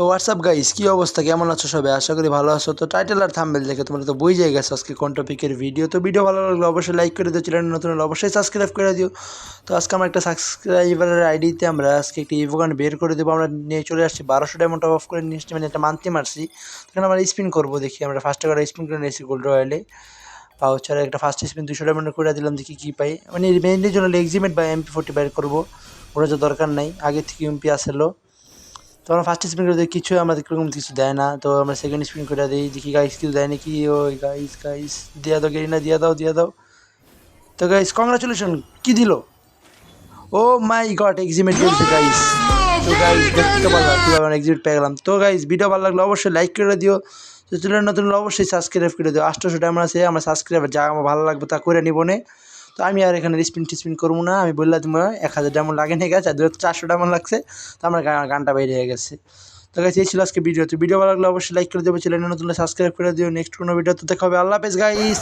তো WhatsApp guys, কী অবস্থা, কেমন আছো সবাই? আশা করি ভালো আছো। তো টাইটেল আর থাম্বনেল দেখে তোমরা তো বুঝেই গেছো আজকে কোন টপিকের ভিডিও। তো ভিডিও ভালো লাগলে অবশ্যই লাইক করে দিও, চ্যানেল নতুন হলে অবশ্যই সাবস্ক্রাইব করে দিও। তো আজকে আমার একটা সাবস্ক্রাইবারের আইডিতে আমরা আজকে একটি ইভোগান বের করে দেবো। আমরা নিয়ে চলে আসছি 1200 ডায়মন্ড অফ করে নিয়ে আসছি, মানে একটা মান্থলি মারছি। তখন আমরা স্পিন করবো, দেখি আমরা ফার্স্টে করে স্পিন করে নিয়েছি গোল্ড রয়্যালে পাউচারে একটা ফার্স্ট স্পিন 200 ডায়মন্ড করে দিলাম, দেখি কী পাই। মানে মেইনলির জন্য এক্সিমেট বা MP40 বের করবো, ওটা তো দরকার নাই, আগে থেকে এমপি আসলো। তো আমরা ফার্স্ট স্পিন করে দিই, কিছু আমাদের কোনো কিছু দেয় না। তো আমরা সেকেন্ড স্পিন করে দিই, দেখি গাইস কিছু দেয় নাকি। ওই গাইস গাইস দিয়া দাও, গেরি না দিয়া দাও দিয়া দাও। তো গাইস কংগ্রাচুলেশন, কি দিল? ও মাই গড, এক্সিমেট দিয়েছে গাইস। তো গাইস দেখতে পারলাম কীভাবে আমরা এক্সিমেট পেয়ে গেলাম। তো গাইস ভিডিও ভালো লাগলে অবশ্যই লাইক করে দিও, তো চ্যানেল নতুন হলে অবশ্যই সাবস্ক্রাইব করে দিও। 800 ডায়মন্ড আছে, আমরা সাবস্ক্রাইবার যা আমার ভালো লাগবে তা করে নিব নে। তো আমি আর এখানে স্পিন টিস্পিন করবো না, আমি বললাম তোমার 1000 ডায়মন্ড লাগে নিয়ে গেছে, আর 400 ডায়মন্ড লাগছে। তো আমার গানটা বাইরে হয়ে গেছে। তো গাইস এই ছিল আজকে ভিডিও। তো ভিডিও ভালো লাগলে অবশ্যই লাইক করে দেবো, চ্যানেল নতুন হলে সাবস্ক্রাইব করে দিও। নেক্সট কোনো ভিডিও তো দেখা হবে। আল্লাহ হাফেজ গাইস।